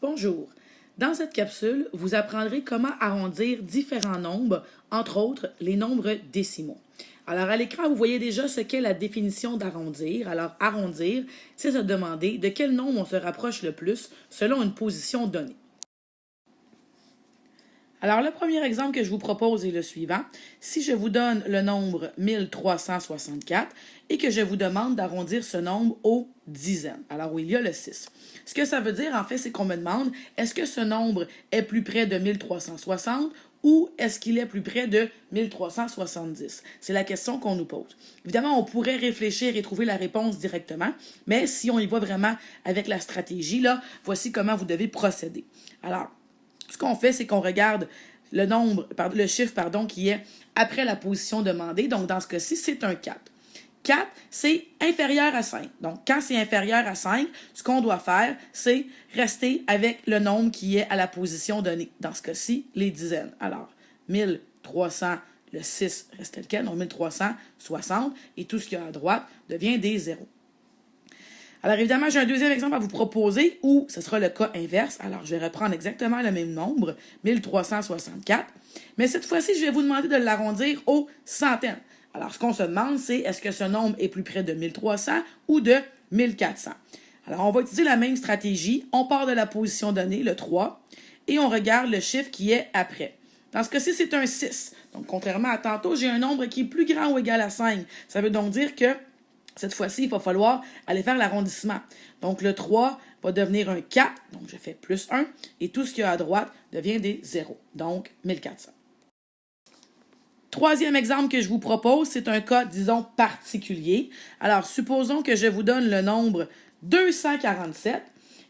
Bonjour. Dans cette capsule, vous apprendrez comment arrondir différents nombres, entre autres les nombres décimaux. Alors à l'écran, vous voyez déjà ce qu'est la définition d'arrondir. Alors arrondir, c'est se demander de quel nombre on se rapproche le plus selon une position donnée. Alors le premier exemple que je vous propose est le suivant. Si je vous donne le nombre 1364 et que je vous demande d'arrondir ce nombre aux dizaines, alors où il y a le 6. Ce que ça veut dire en fait, c'est qu'on me demande est-ce que ce nombre est plus près de 1360 ou est-ce qu'il est plus près de 1370? C'est la question qu'on nous pose. Évidemment, on pourrait réfléchir et trouver la réponse directement, mais si on y va vraiment avec la stratégie, là, voici comment vous devez procéder. Alors, ce qu'on fait, c'est qu'on regarde le chiffre qui est après la position demandée. Donc, dans ce cas-ci, c'est un 4. 4, c'est inférieur à 5. Donc, quand c'est inférieur à 5, ce qu'on doit faire, c'est rester avec le nombre qui est à la position donnée. Dans ce cas-ci, les dizaines. Alors, 1300, le 6 reste tel quel, donc 1360, et tout ce qu'il y a à droite devient des zéros. Alors, évidemment, j'ai un deuxième exemple à vous proposer où ce sera le cas inverse. Alors, je vais reprendre exactement le même nombre, 1364. Mais cette fois-ci, je vais vous demander de l'arrondir aux centaines. Alors, ce qu'on se demande, c'est est-ce que ce nombre est plus près de 1300 ou de 1400? Alors, on va utiliser la même stratégie. On part de la position donnée, le 3, et on regarde le chiffre qui est après. Dans ce cas-ci, c'est un 6. Donc, contrairement à tantôt, j'ai un nombre qui est plus grand ou égal à 5. Ça veut donc dire que cette fois-ci, il va falloir aller faire l'arrondissement. Donc, le 3 va devenir un 4, donc je fais plus 1, et tout ce qu'il y a à droite devient des 0, donc 1400. Troisième exemple que je vous propose, c'est un cas, disons, particulier. Alors, supposons que je vous donne le nombre 247,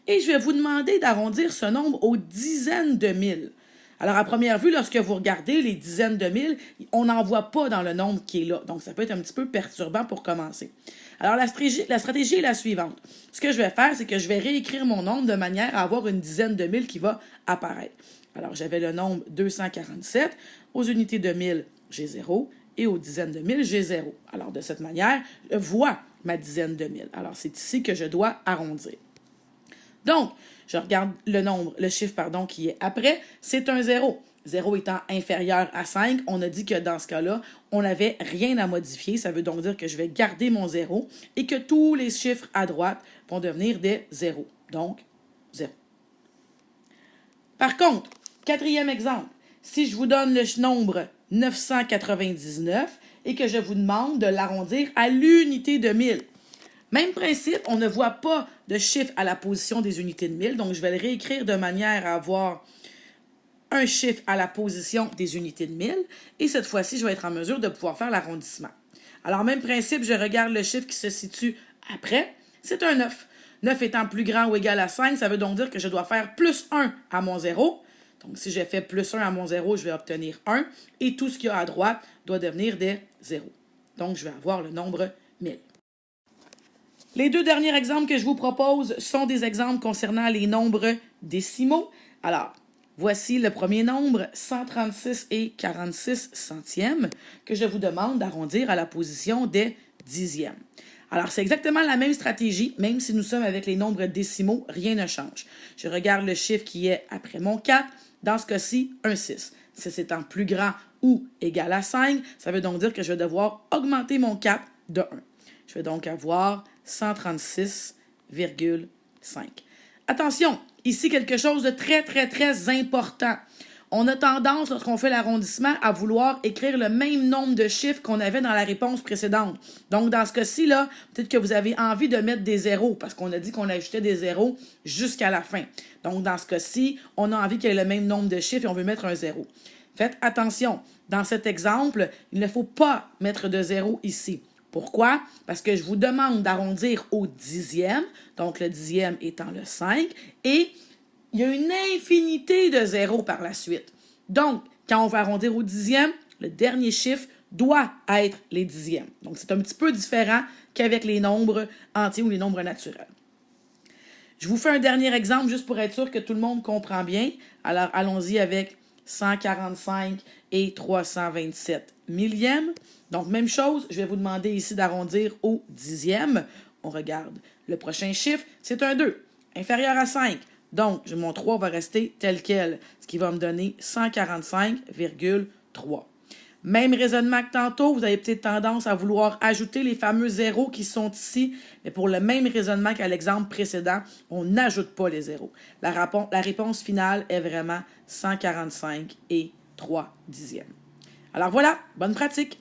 et je vais vous demander d'arrondir ce nombre aux dizaines de mille. Alors, à première vue, lorsque vous regardez les dizaines de mille, on n'en voit pas dans le nombre qui est là. Donc, ça peut être un petit peu perturbant pour commencer. Alors, la stratégie est la suivante. Ce que je vais faire, c'est que je vais réécrire mon nombre de manière à avoir une dizaine de mille qui va apparaître. Alors, j'avais le nombre 247. Aux unités de mille, j'ai 0. Et aux dizaines de mille, j'ai 0. Alors, de cette manière, je vois ma dizaine de mille. Alors, c'est ici que je dois arrondir. Donc, je regarde le chiffre qui est après, c'est un 0. 0 étant inférieur à 5, on a dit que dans ce cas-là, on n'avait rien à modifier. Ça veut donc dire que je vais garder mon 0 et que tous les chiffres à droite vont devenir des 0. Donc, 0. Par contre, quatrième exemple, si je vous donne le nombre 999 et que je vous demande de l'arrondir à l'unité de 1000, même principe, on ne voit pas de chiffre à la position des unités de 1000, donc je vais le réécrire de manière à avoir un chiffre à la position des unités de 1000, et cette fois-ci, je vais être en mesure de pouvoir faire l'arrondissement. Alors, même principe, je regarde le chiffre qui se situe après, c'est un 9. 9 étant plus grand ou égal à 5, ça veut donc dire que je dois faire plus 1 à mon 0. Donc, si je fais plus 1 à mon 0, je vais obtenir 1, et tout ce qu'il y a à droite doit devenir des 0. Donc, je vais avoir le nombre 1000. Les deux derniers exemples que je vous propose sont des exemples concernant les nombres décimaux. Alors, voici le premier nombre, 136 et 46 centièmes, que je vous demande d'arrondir à la position des dixièmes. Alors, c'est exactement la même stratégie, même si nous sommes avec les nombres décimaux, rien ne change. Je regarde le chiffre qui est après mon 4, dans ce cas-ci, un 6. 6 étant plus grand ou égal à 5, ça veut donc dire que je vais devoir augmenter mon 4 de 1. Je vais donc avoir 136,5. Attention, ici quelque chose de très, très, très important. On a tendance, lorsqu'on fait l'arrondissement, à vouloir écrire le même nombre de chiffres qu'on avait dans la réponse précédente. Donc, dans ce cas-ci, là, peut-être que vous avez envie de mettre des zéros, parce qu'on a dit qu'on ajoutait des zéros jusqu'à la fin. Donc, dans ce cas-ci, on a envie qu'il y ait le même nombre de chiffres et on veut mettre un zéro. Faites attention. Dans cet exemple, il ne faut pas mettre de zéro ici. Pourquoi? Parce que je vous demande d'arrondir au dixième, donc le dixième étant le 5, et il y a une infinité de zéros par la suite. Donc, quand on va arrondir au dixième, le dernier chiffre doit être les dixièmes. Donc, c'est un petit peu différent qu'avec les nombres entiers ou les nombres naturels. Je vous fais un dernier exemple juste pour être sûr que tout le monde comprend bien. Alors, allons-y avec 145 et 327 millièmes. Donc, même chose, je vais vous demander ici d'arrondir au dixième. On regarde le prochain chiffre, c'est un 2. Inférieur à 5, Donc, mon 3 va rester tel quel, ce qui va me donner 145,3. Même raisonnement que tantôt, vous avez peut-être tendance à vouloir ajouter les fameux zéros qui sont ici, mais pour le même raisonnement qu'à l'exemple précédent, on n'ajoute pas les zéros. La réponse finale est vraiment 145 et 3 dixièmes. Alors voilà, bonne pratique!